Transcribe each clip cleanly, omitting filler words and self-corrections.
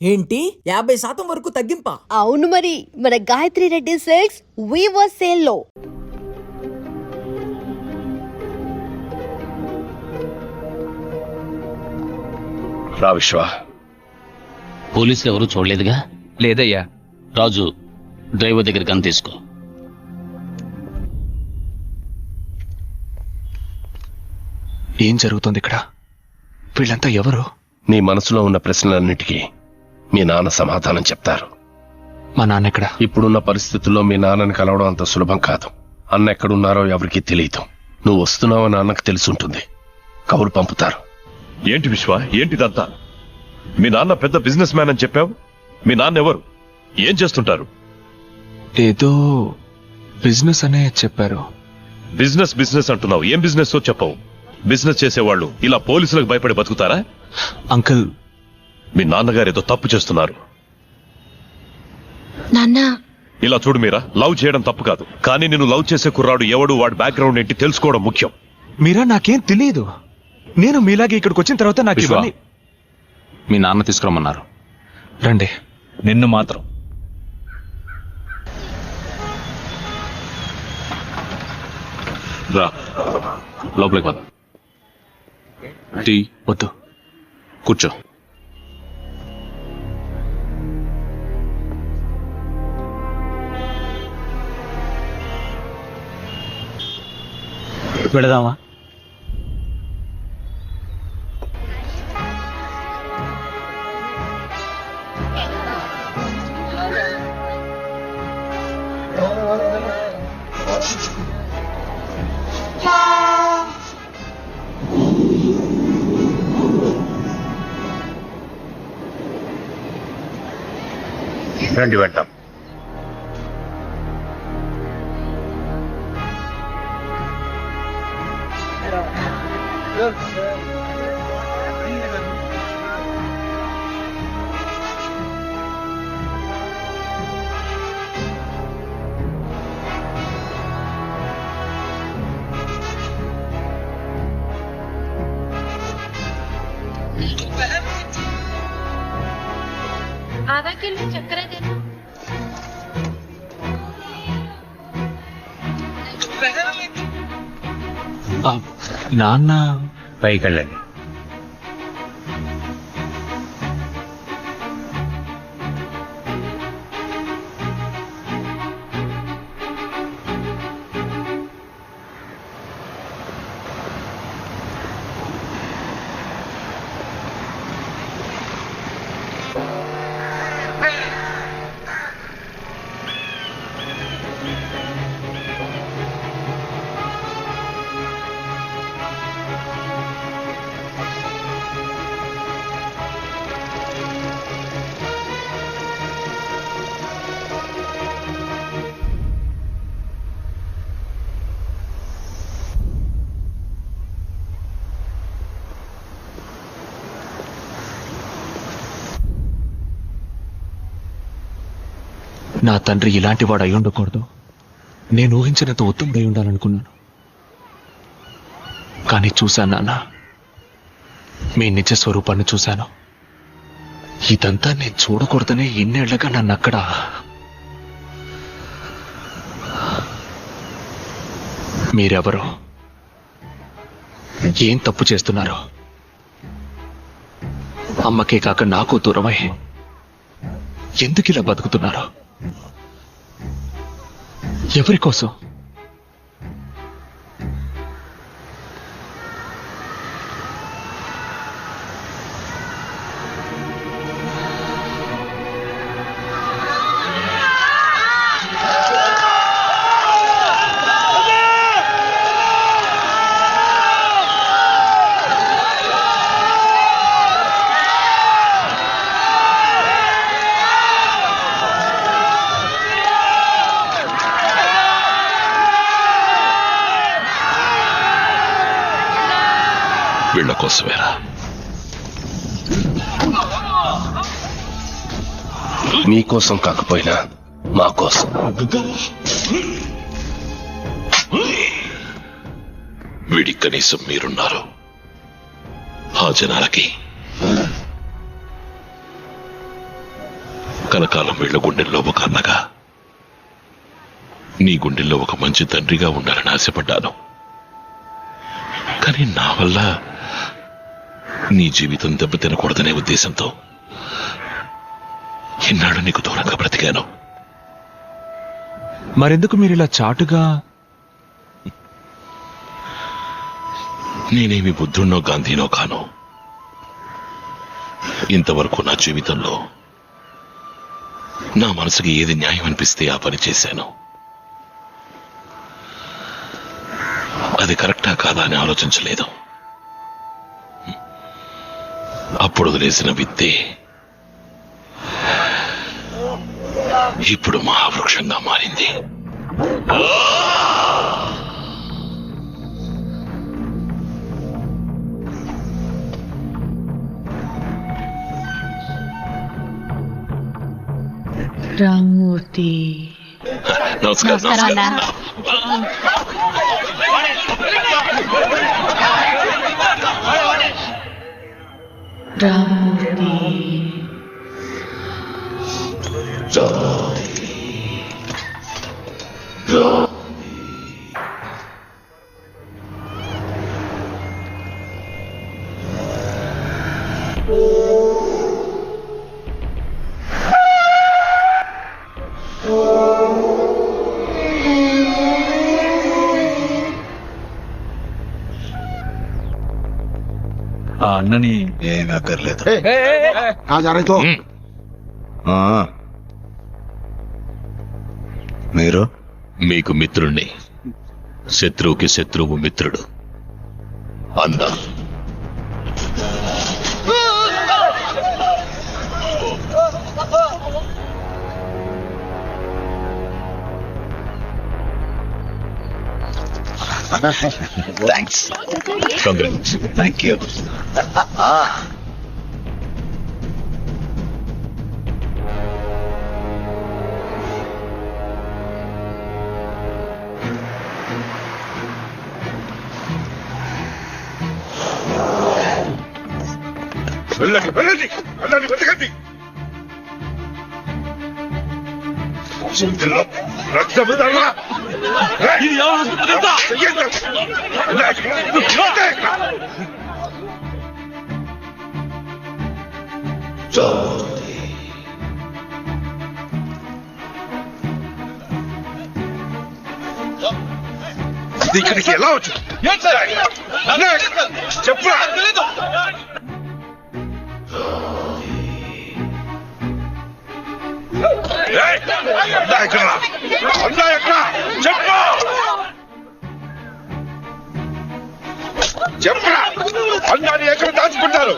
ఏంటి 50% వరకు తగ్గింపా? అవును మరి, మన Gayathri Reddy silks weaver sale లో. రా విశ్వ. పోలీసులు ఎవరు చూడలేదుగా? లేదయ్యా. రాజు, డ్రైవర్ దగ్గర గన్ తీసుకో. ఏం జరుగుతుంది ఇక్కడ? వీళ్ళంతా ఎవరు? నీ మనసులో ఉన్న ప్రశ్నలన్నిటికీ మీ నాన్న సమాధానం చెప్తారు. మా నాన్న ఎక్కడ? ఇప్పుడున్న పరిస్థితుల్లో మీ నాన్నని కలవడం అంత సులభం కాదు. అన్న ఎక్కడున్నారో ఎవరికీ తెలియదు. నువ్వు వస్తున్నావని అన్నకు తెలుసుంటుంది. కబురు పంపుతారు. ఏంటి విశ్వ, ఏంటిదంతా? మీ నాన్న పెద్ద బిజినెస్ మ్యాన్ అని చెప్పావు. మీ నాన్న ఎవరు? ఏం చేస్తుంటారు? ఏదో బిజినెస్ అనే చెప్పారు. బిజినెస్ బిజినెస్ అంటున్నావు. ఏం బిజినెస్ చెప్పవు. బిజినెస్ చేసేవాళ్ళు ఇలా పోలీసులకు భయపడి బతుకుతారా? అంకుల్, మీ నాన్నగారు ఏదో తప్పు చేస్తున్నారు. నాన్న, ఇలా చూడు మీరా, లవ్ చేయడం తప్పు కాదు, కానీ నేను లవ్ చేసే కుర్రాడు ఎవడు, వాడి బ్యాక్గ్రౌండ్ ఏంటి తెలుసుకోవడం ముఖ్యం. మీరా నాకేం తెలియదు. నేను మీలాగే ఇక్కడికి వచ్చిన తర్వాత నాకు విశ్వ, ఇవన్నీ. మీ నాన్న తీసుకురమ్మన్నారు. రండి. నిన్ను మాత్రం. రా, లోపలికి పద. టీ వద్దు. కూర్చో. వెళదామా? రండి వెళ్తాం. आधा किलो चक्कर देना। నాన్న పైకి వెళ్ళండి. నా తండ్రి ఇలాంటి వాడు అయి ఉండకూడదు. నేను ఊహించినంత ఉత్తముడై ఉండాలనుకున్నాను. కానీ చూశాను నాన్న, మీ నిజ స్వరూపాన్ని చూశాను. ఇదంతా నేను చూడకూడదనే ఇన్నేళ్లగా నన్ను అక్కడ మీరెవరు? ఏం తప్పు చేస్తున్నారు? అమ్మకే కాక నాకు దూరమై ఎందుకు ఇలా బతుకుతున్నారు? ఎవరి కోసం? వీళ్ళ కోసమేరా. మీకోసం కాకపోయినా మా కోసం. వీడి కనీసం మీరున్నారు. ఆ జనాలకి కలకాలం వీళ్ళ గుండెల్లో ఒక అన్నగా, నీ గుండెల్లో ఒక మంచి తండ్రిగా ఉండాలని ఆశపడ్డాను. కానీ నా వల్ల నీ జీవితం దెబ్బతినకూడదనే ఉద్దేశంతో ఇన్నాళ్ళు నీకు దూరంగా బ్రతికాను. మరెందుకు మీరు ఇలా చాటుగా? నేనేమి బుద్ధున్నో గాంధీనో కాను. ఇంతవరకు నా జీవితంలో నా మనసుకి ఏది న్యాయం అనిపిస్తే ఆ పని చేశాను. అది కరెక్టా కాదా అని ఆలోచించలేదు. అప్పుడు వదిలేసిన విత్తే ఇప్పుడు మహావృక్షంగా మారింది. రామూర్తి నమస్కారం. నమస్కారం. రామూర్తి ఆ అన్నని ఏమీ అక్కర్లేదు. మీరు మీకు మిత్రుణ్ణి, శత్రువుకి శత్రువు మిత్రుడు. అన్నా థ్యాంక్స్. కంగ్రాట్స్. Thank you. వెళ్ళండి వెళ్ళండి వెళ్ళండి వెతకండి. రక్తం ఇక్కడికి ఎలా వచ్చు చెప్పు. చెప్పరా అన్నాన్ని ఎక్కడ దాచుకుంటారు?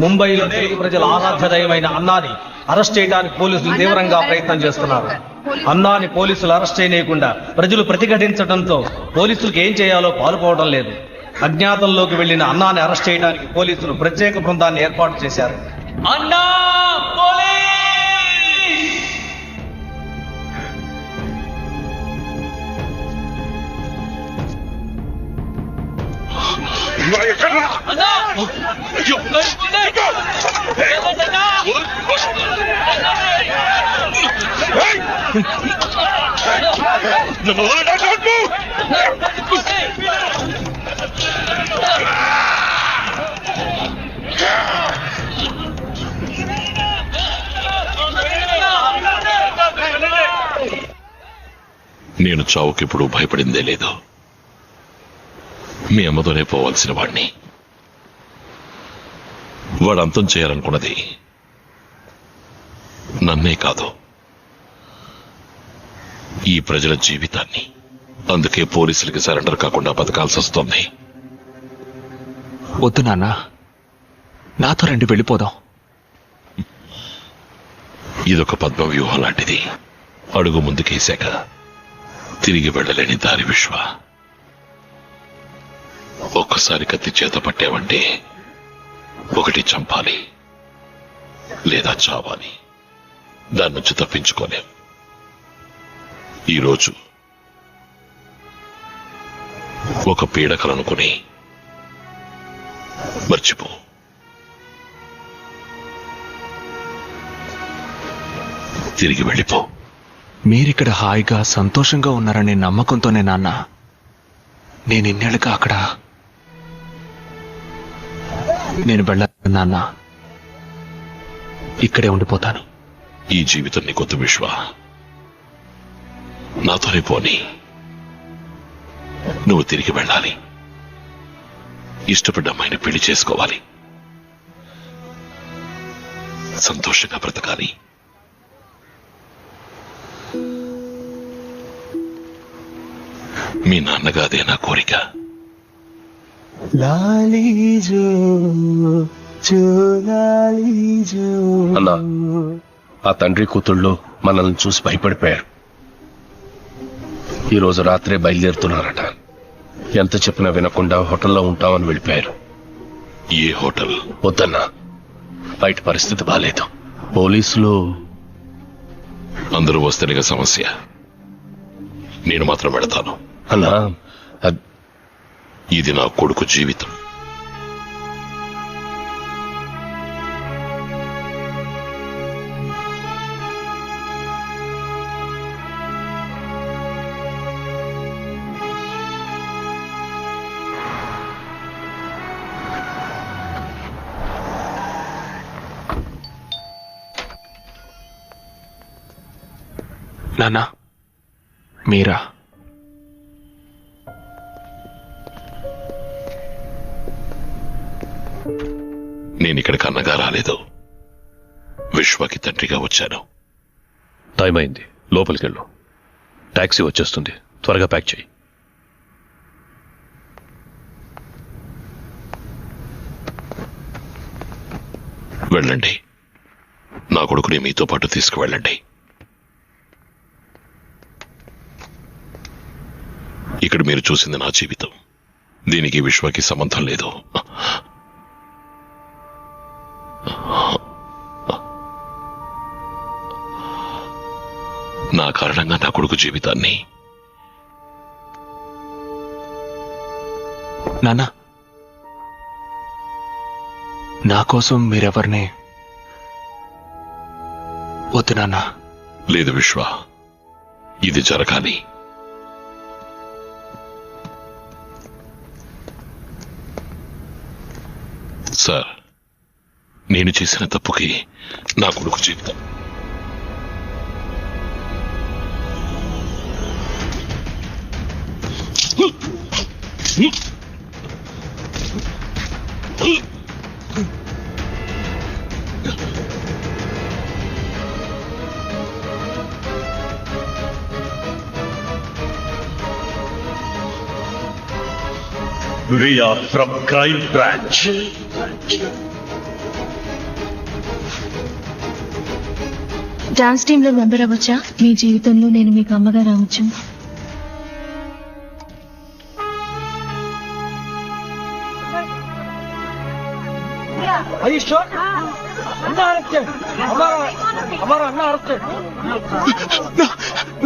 ముంబైలో తెలుగు ప్రజల ఆరాధ్య దైవమైన అన్నాని అరెస్ట్ చేయడానికి పోలీసులు తీవ్రంగా ప్రయత్నం చేస్తున్నారు. అన్నాని పోలీసులు అరెస్ట్ చేయనీయకుండా ప్రజలు ప్రతిఘటించడంతో పోలీసులకు ఏం చేయాలో పాలుపోవడం లేదు. అజ్ఞాతంలోకి వెళ్లిన అన్నాని అరెస్ట్ చేయడానికి పోలీసులు ప్రత్యేక బృందాన్ని ఏర్పాటు చేశారు. అన్నా నేను చావుకిప్పుడు భయపడిందే లేదు. మీ అమ్మతోనే పోవాల్సిన వాడిని. వాడు అంతం చేయాలనుకున్నది నన్నే కాదు, ఈ ప్రజల జీవితాన్ని. అందుకే పోలీసులకి సరెండర్ కాకుండా బతకాల్సి వస్తోంది. వద్దు నాన్న, నాతో రండి, వెళ్ళిపోదాం. ఇదొక పద్మ వ్యూహం లాంటిది. అడుగు ముందుకేశాక తిరిగి వెళ్ళలేని దారి విశ్వ. ఒక్కసారి కత్తి చేత పట్టావంటే ఒకటి చంపాలి లేదా చావాలి. దాని నుంచి తప్పించుకోలేం. ఈరోజు ఒక పీడకలనుకుని మర్చిపో. తిరిగి వెళ్ళిపో. మీరిక్కడ హాయిగా సంతోషంగా ఉన్నారనే నమ్మకంతోనే నాన్న నేను ఇన్నేళ్ళుగా అక్కడ నేను వెళ్ళను నాన్న, ఇక్కడే ఉండిపోతాను. ఈ జీవితం నీకొద్దు విశ్వ, నాతోనే పోని. నువ్వు తిరిగి వెళ్ళాలి, ఇష్టపడ్డ అమ్మాయిని పెళ్లి చేసుకోవాలి, సంతోషంగా బ్రతకాలి. మీ నాన్నగా అదే నా కోరిక. అన్నా, ఆ తండ్రి కూతుళ్ళు మనల్ని చూసి భయపడిపోయారు. ఈరోజు రాత్రే బయలుదేరుతున్నారట. ఎంత చెప్పినా వినకుండా హోటల్లో ఉంటామని వెళ్ళిపోయారు. ఏ హోటల్? వద్దన్నా, బయట పరిస్థితి బాలేదు. పోలీసులు అందరూ వస్తేనే సమస్య. నేను మాత్రం వెళతాను. అన్నా, ఇది నా కొడుకు జీవితం. నాన్న, మీరా? నేనిక్కడికి అన్నగా రాలేదు, విశ్వకి తండ్రిగా వచ్చాను. టైం అయింది, లోపలికెళ్ళు. టాక్సీ వచ్చేస్తుంది, త్వరగా ప్యాక్ చేయి. వెళ్ళండి, నా కొడుకుని మీతో పాటు తీసుకువెళ్ళండి. ఇక్కడ మీరు చూసింది నా జీవితం, దీనికి విశ్వకి సంబంధం లేదు. నా కారణంగా నా కొడుకు జీవితాన్ని. నాన్న, నా కోసం మీరెవరిని వద్దు నాన్న. లేదు విశ్వ, ఇది జరగాలి. సార్, నేను చేసిన తప్పుకి నా కొడుకు జీవితం. We are from Crime Branch. Dance టీంలో మెంబర్ అవ్వచ్చా? మీ జీవితంలో నేను మీకు అమ్మగా రావచ్చు.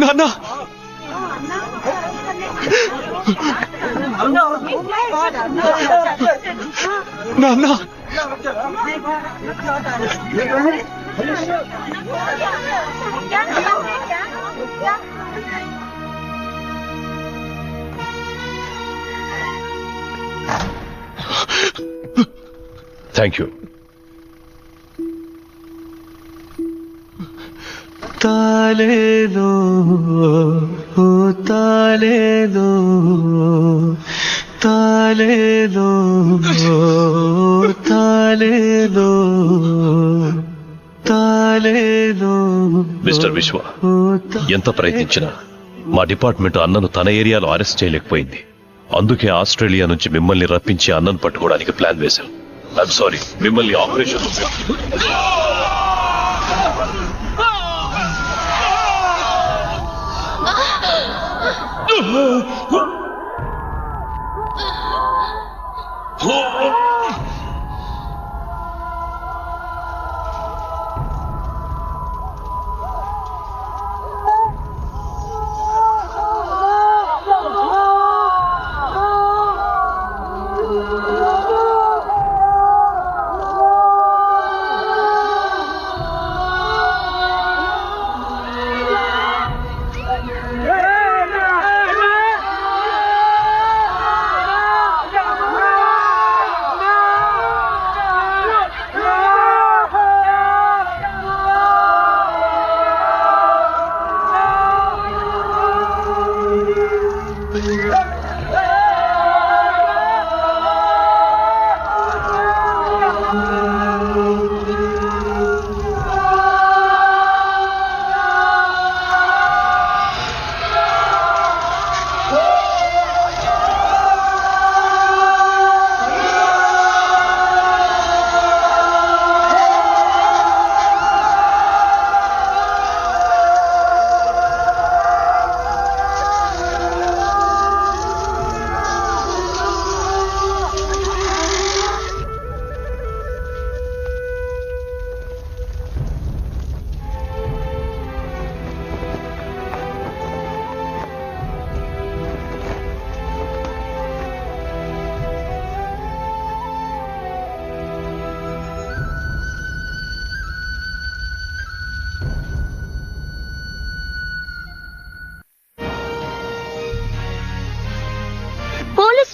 నాన్న, నాన్న, థ్యాంక్ యూ. తాలేదో ఓ తాలేదో, తాలేదో తాలేదో, తాలేదో. మిస్టర్ విశ్వ, ఎంత ప్రయత్నించినా మా డిపార్ట్మెంట్ అన్నను తన ఏరియాలో అరెస్ట్ చేయలేకపోయింది. అందుకే ఆస్ట్రేలియా నుంచి మిమ్మల్ని రప్పించి అన్నను పట్టుకోవడానికి ప్లాన్ వేశాం. ఐఎమ్ సారీ, మిమ్మల్ని ఆపరేషన్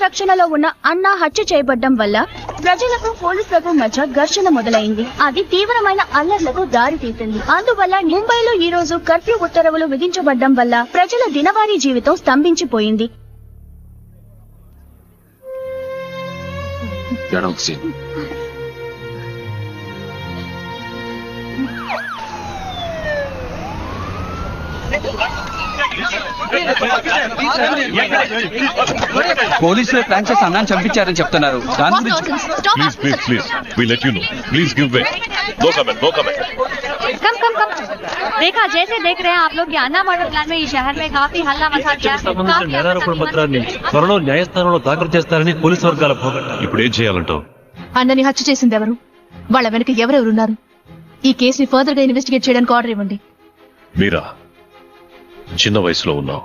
రక్షణలో ఉన్న అన్నా హత్య చేయబడ్డం వల్ల ప్రజలకు పోలీసులకు మధ్య ఘర్షణ మొదలైంది. అది తీవ్రమైన అల్లర్లకు దారి తీసింది. అందువల్ల ముంబైలో ఈ రోజు కర్ఫ్యూ ఉత్తర్వులు విధించబడ్డం వల్ల ప్రజల దినవారీ జీవితం స్తంభించిపోయింది. పోలీసులు ప్లాన్ చేసి అన్నాన్ని చంపించారని చెప్తున్నారు. దాని గురించి please please please we let you know. Please give way. No comment, no comment. कम देखा जैसे देख रहे हैं आप लोग, अन्ना मर्डर प्लान में इस शहर में काफी हल्ला मचा दिया। నేరారోపణ పత్రాన్ని త్వరలో న్యాయస్థానంలో దాఖలు చేస్తారని పోలీసు వర్గాల పోగొట్ట. ఇప్పుడు ఏం చేయాలంటావు? అన్నని హత్య చేసింది ఎవరు? వాళ్ళ వెనక ఎవరెవరున్నారు? ఈ కేసుని ఫర్దర్ గా ఇన్వెస్టిగేట్ చేయడానికి ఆర్డర్ ఇవ్వండి. మీరా చిన్న వయసులో ఉన్నావు,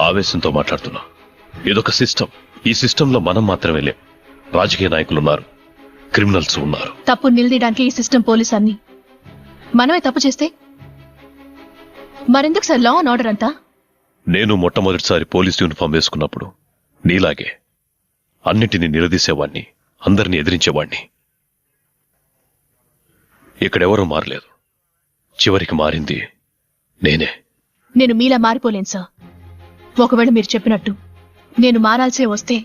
ఆవేశంతో మాట్లాడుతున్నావు. ఇదొక సిస్టమ్. ఈ సిస్టంలో మనం మాత్రమే లేం. రాజకీయ నాయకులు ఉన్నారు, క్రిమినల్స్ ఉన్నారు. తప్పు నిలదీయడానికి ఈ సిస్టమ్ పోలీస్ అన్ని. మనమే తప్పు చేస్తే మరెందుకు సార్ లా అండ్ ఆర్డర్ అంతా? నేను మొట్టమొదటిసారి పోలీస్ యూనిఫామ్ వేసుకున్నప్పుడు నీలాగే అన్నిటినీ నిలదీసేవాణ్ణి, అందరినీ ఎదిరించేవాణ్ణి. ఇక్కడెవరూ మారలేదు. చివరికి మారింది నేనే. నేను మీలా మారిపోలేను సార్. ఒకవేళ మీరు చెప్పినట్టు నేను మారాల్సే వస్తే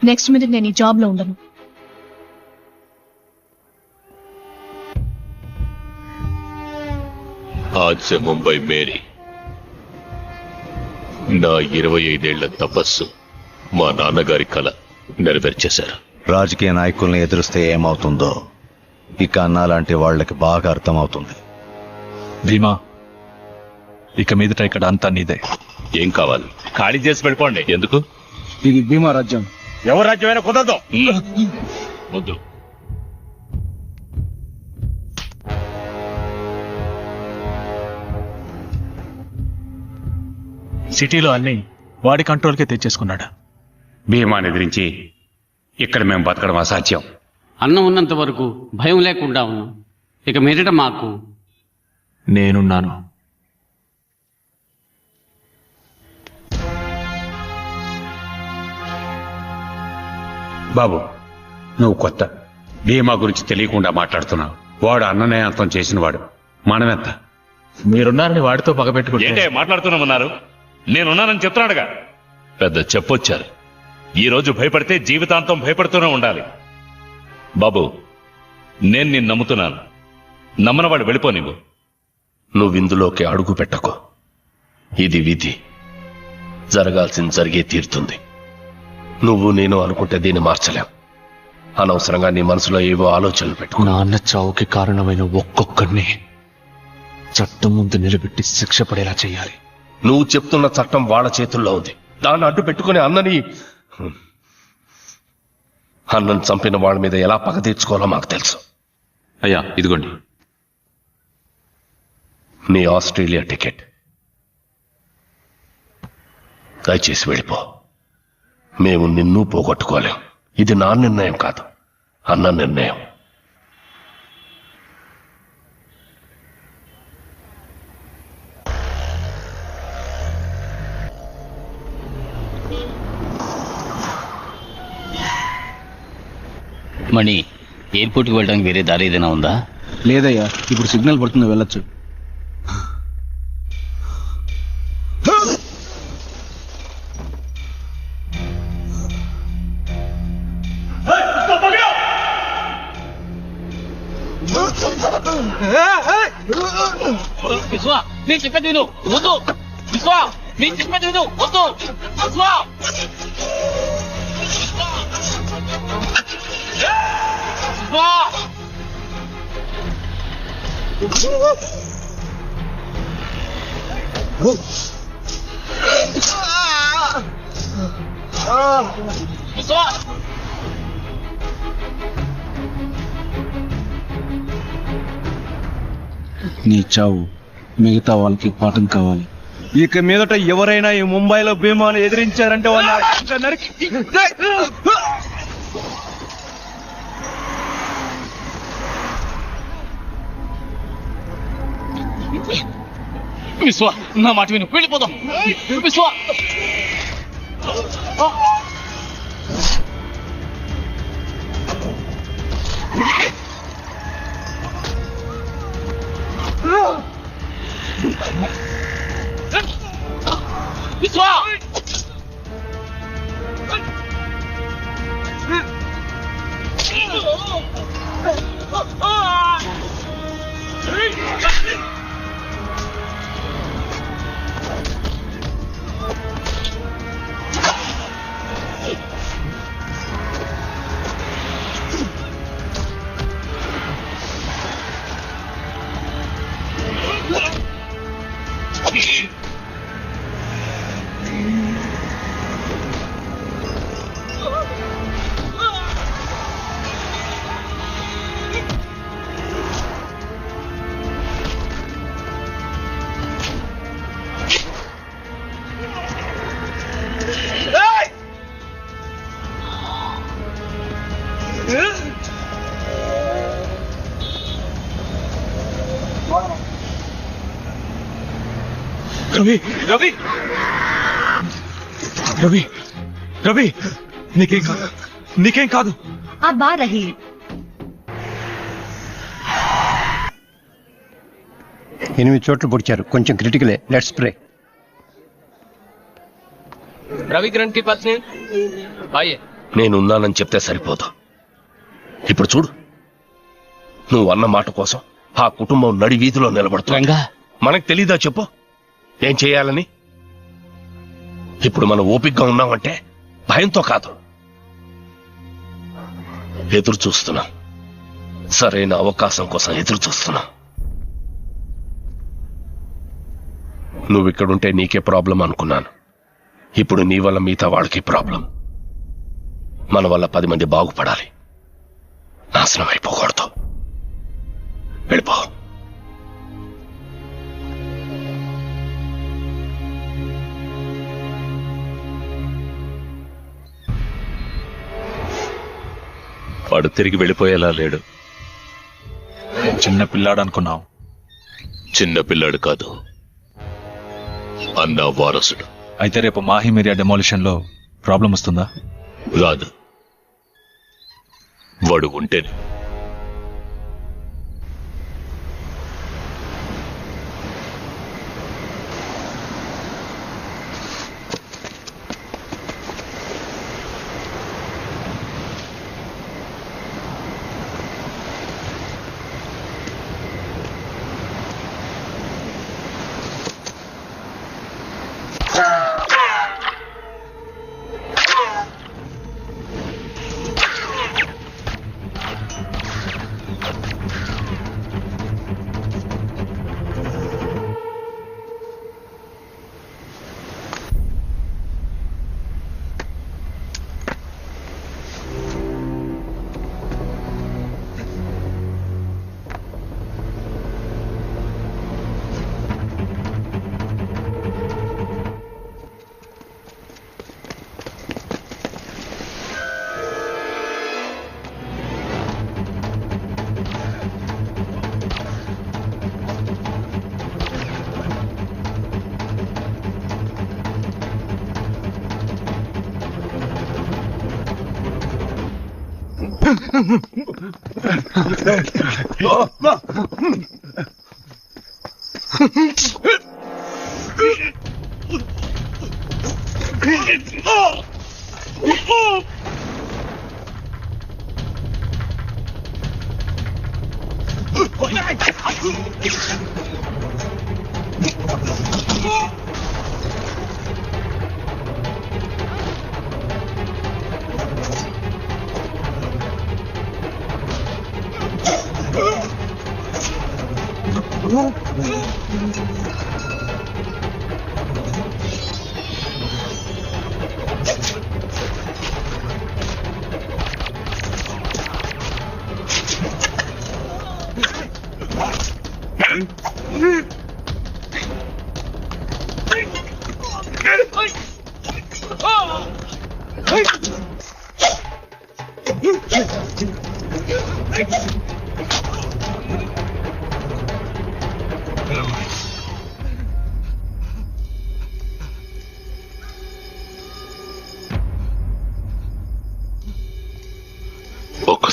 నెక్స్ట్ మినిట్ నేను ఈ జాబ్ లో ఉండను. आज से मुंबई मेरी. నా 25 ఏళ్ల తపస్సు మా నాన్నగారి కల నెరవేర్చేశారు. రాజకీయ నాయకుల్ని ఎదురిస్తే ఏమవుతుందో ఇక అన్నా లాంటి వాళ్ళకి బాగా అర్థమవుతుంది. భీమా, ఇక మీదట ఇక్కడ అంతా నీదే. ఏం కావాలి? ఖాళీ చేసి వెళ్ళిపోండి. ఎందుకు? ఇది భీమా రాజ్యం. ఎవరు రాజ్యమైనా కుదరదు. వద్దు. సిటీలో అన్ని వాడి కంట్రోల్కే తెచ్చేసుకున్నాడు. భీమాని ఎదిరించి ఇక్కడ మేము బతకడం అసాధ్యం. అన్నం ఉన్నంత వరకు భయం లేకుండా ఉన్నాం. ఇక మీదట మాకు నేనున్నాను. బాబు, నువ్వు కొత్త. భీమా గురించి తెలియకుండా మాట్లాడుతున్నావు. వాడు అన్ననే అంతం చేసినవాడు. మనమెంత? మీరున్నారని వాడితో పగబెట్టుకుంటే మాట్లాడుతున్నామన్నారు. నేనున్నానని చెప్తున్నాడుగా. పెద్ద చెప్పొచ్చారు. ఈ రోజు భయపడితే జీవితాంతం భయపడుతూనే ఉండాలి. బాబు, నేను నిన్ను నమ్ముతున్నాను. నమ్మనవాడు వెళ్ళిపోనివ్వు. నువ్విందులోకి అడుగు పెట్టకు. ఇది విధి. జరగాల్సింది జరిగే తీరుతుంది. నువ్వు నేను అనుకుంటే దీన్ని మార్చలేం. అనవసరంగా నీ మనసులో ఏవో ఆలోచనలు పెట్టుకో. నాన్న చావుకి కారణమైన ఒక్కొక్కరిని చట్టం ముందు నిలబెట్టి శిక్ష పడేలా చేయాలి. నువ్వు చెప్తున్న చట్టం వాళ్ళ చేతుల్లో ఉంది. దాన్ని అడ్డు పెట్టుకుని అన్నని చంపిన వాళ్ళ మీద ఎలా పగ తీర్చుకోవాలో మాకు తెలుసు. అయ్యా, ఇదిగోండి నీ ఆస్ట్రేలియా టికెట్. దయచేసి వెళ్ళిపో. మేము నిన్ను పోగొట్టుకోలేం. ఇది నా నిర్ణయం కాదు, అన్న నిర్ణయం. మణి, ఎయిర్పోర్ట్కి వెళ్ళడానికి వేరే దారి ఏదైనా ఉందా? లేదయ్యా, ఇప్పుడు సిగ్నల్ పడుతుంది, వెళ్ళొచ్చు. విశ్వా, నేను చెప్పేది విను. వద్దు విశ్వా, నేను చెప్పేది విను. వద్దు విశ్వా. నీ చావు మిగతా వాళ్ళకి పాఠం కావాలి. ఇక మీదట ఎవరైనా ఈ ముంబైలో భీమాను ఎదిరించారంటే విశ్వా, నా మాట విను, వెళ్ళిపోదాం. విశ్వా, విశ్వా రవి రవి రవి రవి నీకేం కాదు, నీకేం కాదు. अब आ रही ఎనిమిది చోట్ల పొడిచారు, కొంచెం క్రిటికలే. Let's pray. రవి కిరణ్ కి పత్ని అయ్యే నేనున్నానని చెప్తే సరిపోదు. ఇప్పుడు చూడు, నువ్వు అన్న మాట కోసం ఆ కుటుంబం నడి వీధిలో నిలబడుతుందా? మనకు తెలీదా చెప్పు ఏం చేయాలని? ఇప్పుడు మనం ఓపికగా ఉన్నామంటే భయంతో కాదు, ఎదురు చూస్తున్నాం. సరైన అవకాశం కోసం ఎదురు చూస్తున్నాం. నువ్విక్కడుంటే నీకే ప్రాబ్లం అనుకున్నాను. ఇప్పుడు నీ వల్ల మిగతా వాళ్ళకి ప్రాబ్లం. మన వల్ల 10 మంది బాగుపడాలి, నాశనం అయిపోకూడదు. వెళ్ళిపో. వాడు తిరిగి వెళ్ళిపోయేలా లేడు. చిన్న పిల్లాడు అనుకున్నావు. చిన్న పిల్లాడు కాదు, అన్న వారసుడు. అయితే రేపు మాహిమ్ ఏరియా డెమాలిషన్ లో ప్రాబ్లం వస్తుందా? రాదు. వాడు ఉంటేనే.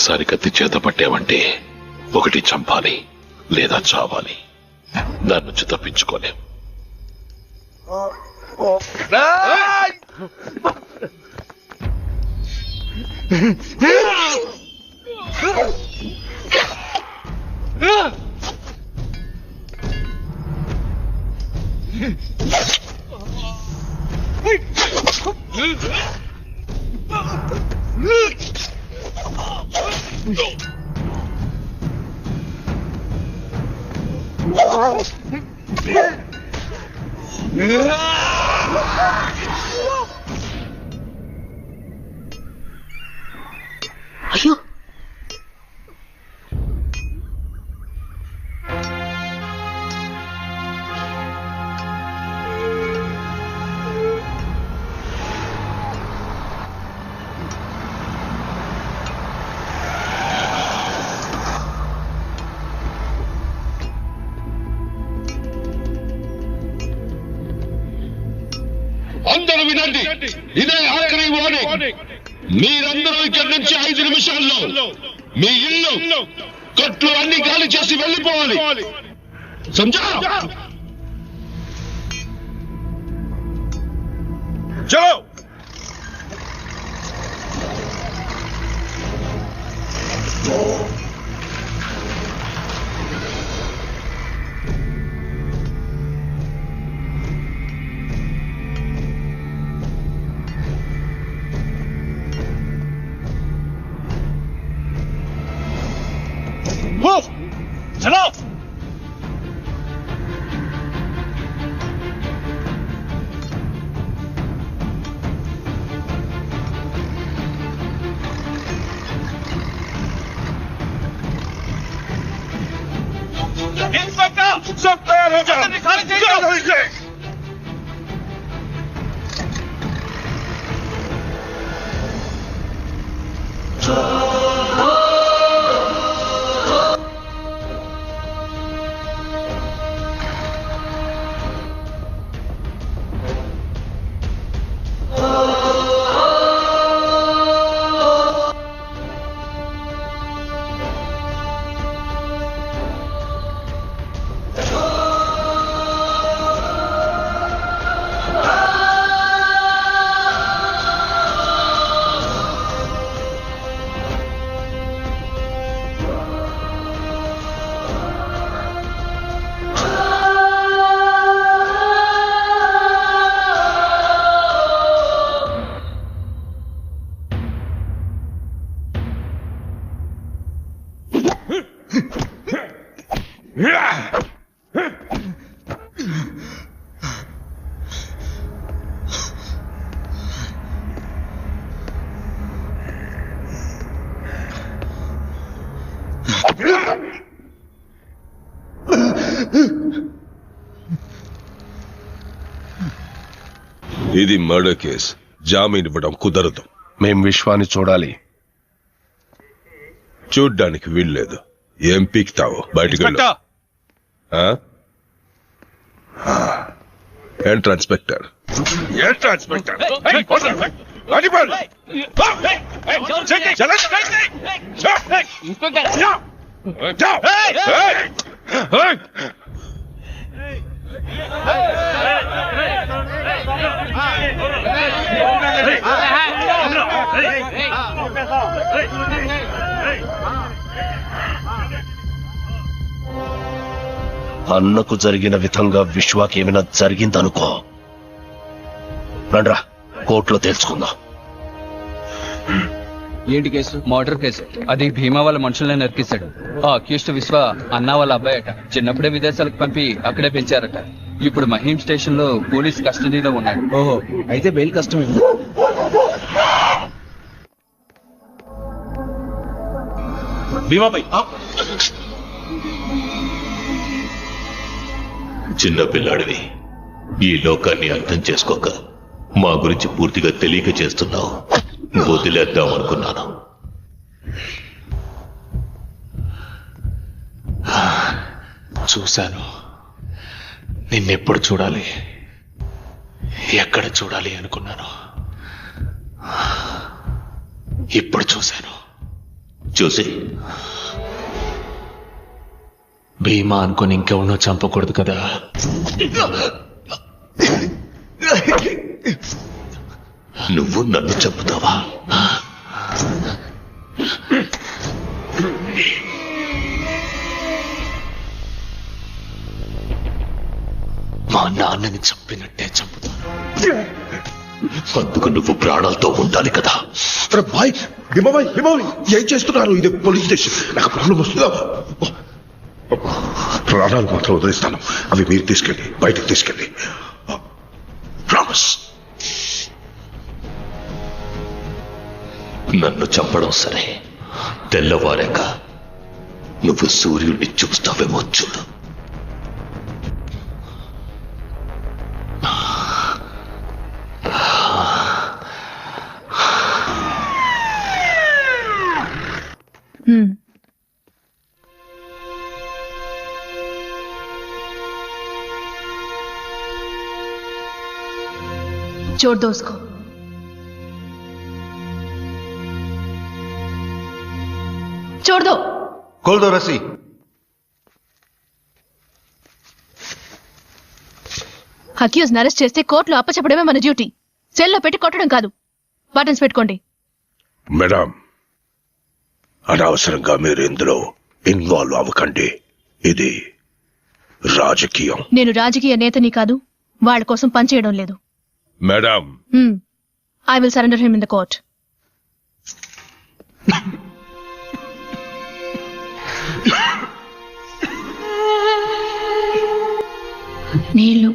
ఒక్కసారి కత్తి చేత పట్టావంటే ఒకటి చంపాలి లేదా చావాలి. దాని నుంచి తప్పించుకోలేం. అయ్యో అందరూ వినండి, ఇదే ఆఖరి వార్నింగ్. మీరందరూ ఇక్కడి నుంచి 5 నిమిషాల్లో మీ ఇల్లు కొట్లు అన్ని ఖాళీ చేసి వెళ్ళిపోవాలి. సంజా చలో. चलो इंस्पेक्टर सब तैयार हो जाओ. ఇది మర్డర్ కేస్. జామీన్ ఇవ్వడం కుదరదు. మేం విశ్వాన్ని చూడాలి. చూడ్డానికి వీల్లేదు. ఏం పీక్తావు? బయటికి వెళ్ళు. ఏంట్రా ఇన్స్పెక్టర్? అన్నకు జరిగిన విధంగా విశ్వాకి ఏమైనా జరిగిందనుకో, రండ్రా కోర్టులో తెలుసుకుందాం. ఏంటి కేసు? Murder case. అది భీమా వాళ్ళ మనుషుల్ని నరికిస్తాడు. ఆ అక్యూస్డ్ విశ్వ అన్న వాళ్ళ అబ్బాయి అట. చిన్నప్పుడే విదేశాలకు పంపి అక్కడే పెంచారట. ఇప్పుడు మహీం స్టేషన్ లో పోలీస్ కస్టడీలో ఉన్నాడు. ఓహో, అయితే బెయిల్ కష్టమే. భీమాబాయ్ చిన్న పిల్లాడివి, ఈ లోకాన్ని అర్థం చేసుకోక మా గురించి పూర్తిగా తెలియక చేస్తున్నావు. వదిలేద్దాం అనుకున్నాను. చూశాను. నిన్నెప్పుడు చూడాలి, ఎక్కడ చూడాలి అనుకున్నాను. ఇప్పుడు చూశాను. చూసి భీమా అనుకుని ఇంకెవరినో చంపకూడదు కదా. నువ్వు నన్ను చంపుతావా? మా నాన్నని చంపినట్టే చంపుతాను. అందుకు నువ్వు ప్రాణాలతో ఉండాలి కదా. బాయ్ భీమాబాయ్, భీమాబాయ్ ఏం చేస్తున్నారు? ఇది పోలీస్ స్టేషన్. నాకు ప్రాబ్లం వస్తుందా? ప్రాణాలు మాత్రం వదిలిస్తాను. అవి మీరు తీసుకెళ్ళి బయటకు తీసుకెళ్ళి. ప్రామిస్. నన్ను చంపడం సరే, తెల్లవారాక నువ్వు సూర్యుడిని చూస్తావేమో చూడు. छोड़ दो उसको. छोड़ दो. खोल दो रस्सी. అక్యూజ్ అరెస్ట్ చేస్తే కోర్టులో అప్పచెప్పడమే మన డ్యూటీ. సెల్లో పెట్టి కొట్టడం కాదు. బటన్స్ పెట్టుకోండి. మేడం, అనవసరంగా మీరు ఇందులో ఇన్వాల్వ్ అవ్వకండి. ఇది రాజకీయం. నేను రాజకీయ నేతని కాదు, వాళ్ళ కోసం పనిచేయడం లేదు. Madam, I will surrender him in the court. నీళ్ళు.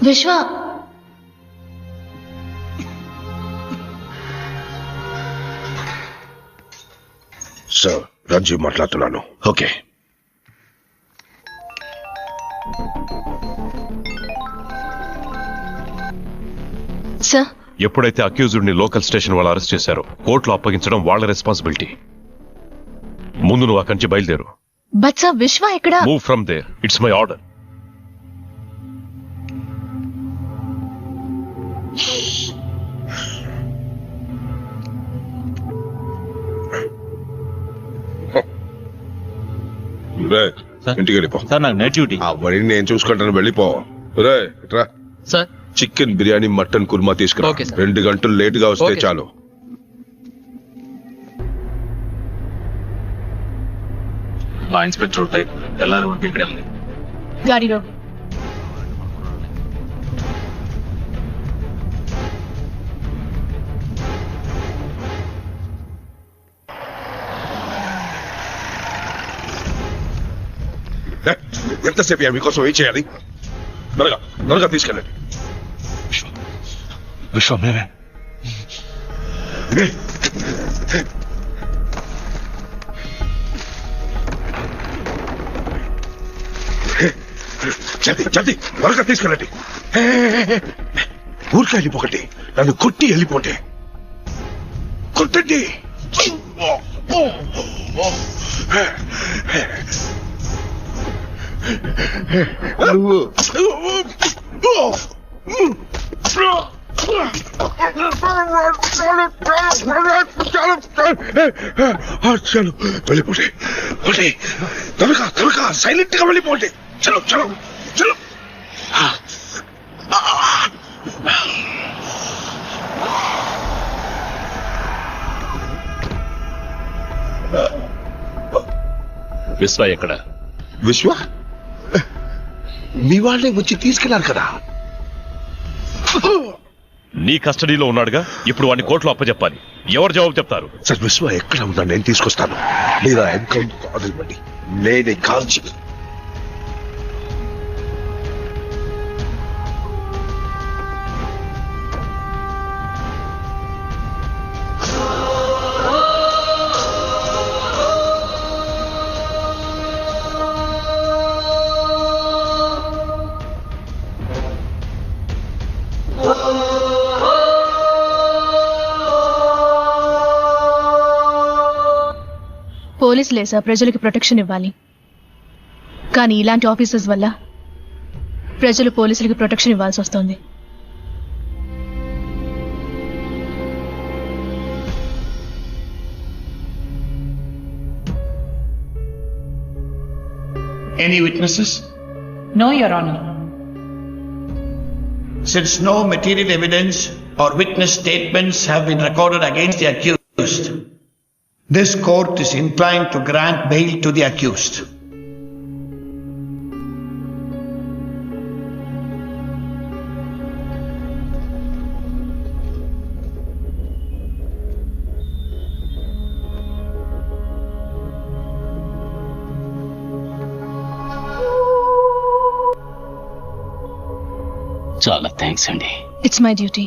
విశ్వ, సార్ రంజీవ్ మాట్లాడుతున్నాను. ఓకే. సార్, ఎప్పుడైతే అక్యూజ్డ్ ని లోకల్ స్టేషన్ వాళ్ళు అరెస్ట్ చేశారో కోర్టులో అప్పగించడం వాళ్ళ రెస్పాన్సిబిలిటీ. ముందు నువ్వు అక్కడి నుంచి బయలుదేరు. బట్ సార్, విశ్వ ఎక్కడ? Move from there. It's my order. ఇంటికి వెళ్ళిపో. సార్ నాకు నైట్ డ్యూటీ. అవన్నీ నేను చూసుకుంటాను, వెళ్ళిపో. రే రా sir. Chicken biryani, mutton kurma తీసుకురా. 2 గంటలు లేట్ గా వస్తే చాలు. ఇన్స్పెక్టర్ టైప్ ఎల్లారు ఇక్కడే ఉంది. గాడిలో. ఎంతసేపు మీకోసం ఏం చేయాలి? త్వరగా త్వరగా తీసుకెళ్ళండి. విశ్వ, మేమే. జల్దీ జల్దీ త్వరగా తీసుకెళ్ళండి. ఊరికే వెళ్ళిపోకండి, నన్ను కొట్టి వెళ్ళిపోండి. కొట్టండి. చలో వెళ్ళిపోండి. త్వరగా త్వరగా సైలెంట్ గా వెళ్ళిపోండి. చలో చలో చలో. విశ్వ ఎక్కడ? విశ్వ మీ వాళ్ళే వచ్చి తీసుకెళ్లారు కదా. నీ కస్టడీలో ఉన్నాడుగా, ఇప్పుడు వాడిని కోర్టులో అప్పచెప్పాలి. ఎవరు జవాబు చెప్తారు? సార్, విశ్వ ఎక్కడ ఉన్నా నేను తీసుకొస్తాను. లేదా ఎన్కౌంటర్ వదిలిపండి, నేనే కాల్చి. పోలీసులే సార్ ప్రజలకి ప్రొటెక్షన్ ఇవ్వాలి. కానీ ఇలాంటి ఆఫీసర్స్ వల్ల ప్రజలు పోలీసులకి ప్రొటెక్షన్ ఇవ్వాల్సి వస్తుంది. Any witnesses? No, Your Honor. Since no material evidence or witness statements have been recorded against the accused, this court is inclined to grant bail to the accused. చాలా thanks అండి. It's my duty.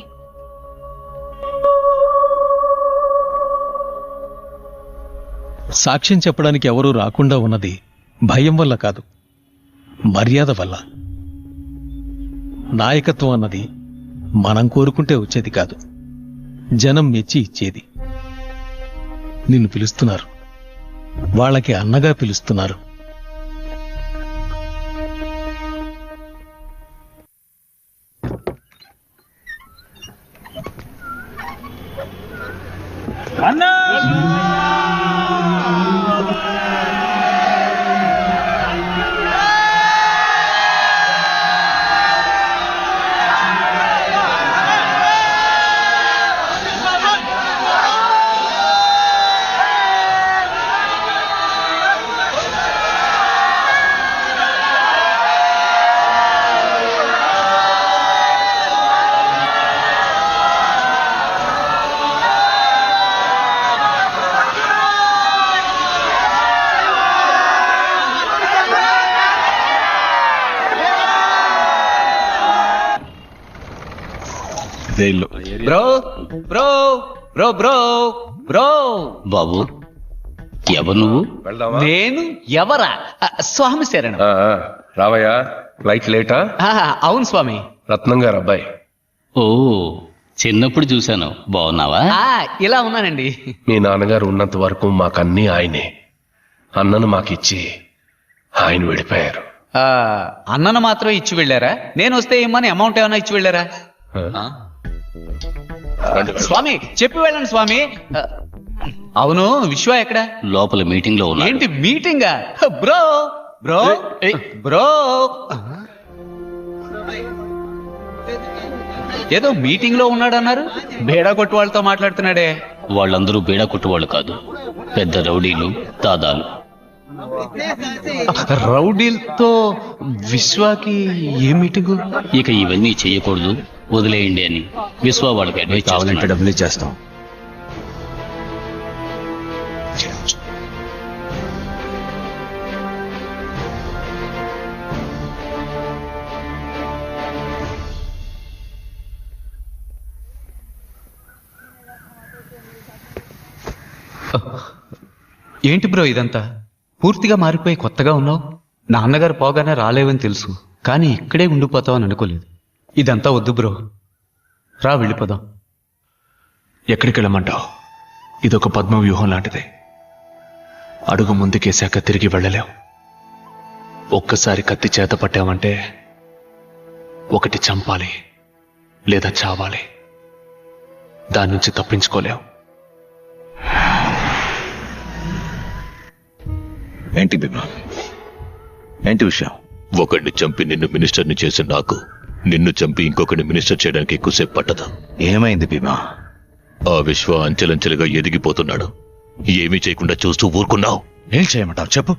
సాక్ష్యం చెప్పడానికి ఎవరూ రాకుండా ఉన్నది భయం వల్ల కాదు, మర్యాద వల్ల. నాయకత్వం అన్నది మనం కోరుకుంటే వచ్చేది కాదు, జనం మెచ్చి ఇచ్చేది. నిన్ను పిలుస్తున్నారు, వాళ్ళకి అన్నగా పిలుస్తున్నారు. Bro bro bro bro bro బాబు, ఎవరు నువ్వు? నేను ఎవరా? స్వామి శరణం. రావయ్యా, ఫ్లైట్ లేటా? అవును స్వామి. రత్నం గారు అబ్బాయి. ఓ, చిన్నప్పుడు చూశాను. బాగున్నావా? ఇలా ఉన్నానండి. మీ నాన్నగారు ఉన్నంత వరకు మాకన్నీ ఆయనే. అన్నను మాకిచ్చి ఆయన విడిపోయారు. అన్నను మాత్రం ఇచ్చి వెళ్ళారా? నేను వస్తే ఏమని అమౌంట్ ఏమైనా ఇచ్చి వెళ్ళారా? స్వామి చెప్పి వెళ్ళండి స్వామి. అవును, విశ్వ ఎక్కడ? లోపల మీటింగ్ లో ఉన్నా. ఏంటి మీటింగా? బ్రో బ్రో బ్రో, ఏదో మీటింగ్ లో ఉన్నాడన్నారు. బేడా కొట్టు వాళ్ళతో మాట్లాడుతున్నాడే. వాళ్ళందరూ బేడా కొట్టు వాళ్ళు కాదు, పెద్ద రౌడీలు, దాదాలు. రౌడీలతో విశ్వాకి ఏ మీటింగు? ఇక ఇవన్నీ చెయ్యకూడదు, వదిలేయండి అని విశ్వ వాళ్ళకి అడ్వైస్ కావాలంటే డబ్బులు ఇచ్చేస్తాం. ఏంటి బ్రో ఇదంతా? పూర్తిగా మారిపోయి కొత్తగా ఉన్నావు. నాన్నగారు పోగానే రాలేవని తెలుసు, కానీ ఇక్కడే ఉండిపోతావని అనుకోలేదు. ఇదంతా వద్దు బ్రో, రా వెళ్ళిపోదాం. ఎక్కడికి వెళ్ళమంటావు? ఇదొక పద్మ వ్యూహం లాంటిది. అడుగు ముందుకేశాక తిరిగి వెళ్ళలేం. ఒక్కసారి కత్తి చేత పట్టామంటే ఒకటి చంపాలి లేదా చావాలి. దాని నుంచి తప్పించుకోలేం. ఏంటి భీమా, ఏంటి విషయం? ఒకడిని చంపి నిన్ను మినిస్టర్ని చేసి నాకు, నిన్ను చంపి ఇంకొకరిని మినిస్టర్ చేయడానికి ఎక్కువసేపు పట్టదా? ఏమైంది భీమా? ఆ విశ్వ అంచెలంచెలుగా ఎదిగిపోతున్నాడు. ఏమీ చేయకుండా చూస్తూ ఊరుకున్నావు. ఏం చేయమంటావు చెప్పు?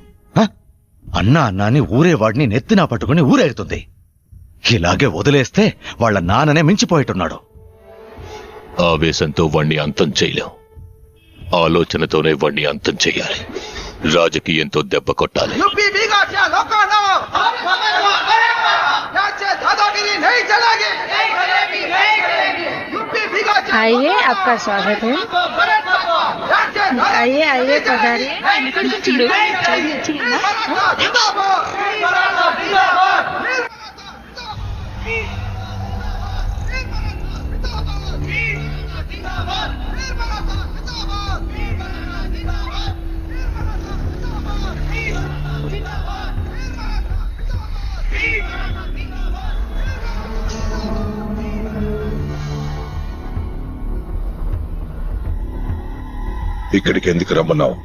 అన్నా అన్నాని ఊరేవాడిని నెత్తినా పట్టుకుని ఊరేగుతుంది. ఇలాగే వదిలేస్తే వాళ్ళ నాన్ననే మించిపోయేట్టున్నాడు. ఆవేశంతో వాణ్ణి అంతం చేయలేం. ఆలోచనతోనే వాణ్ణి అంతం చెయ్యాలి. రాజకీయంతో దెబ్బ కొట్టాలి. आइए, आपका स्वागत है. आइए आइए पधारिए. ఇక్కడికి ఎందుకు రమ్మన్నావు?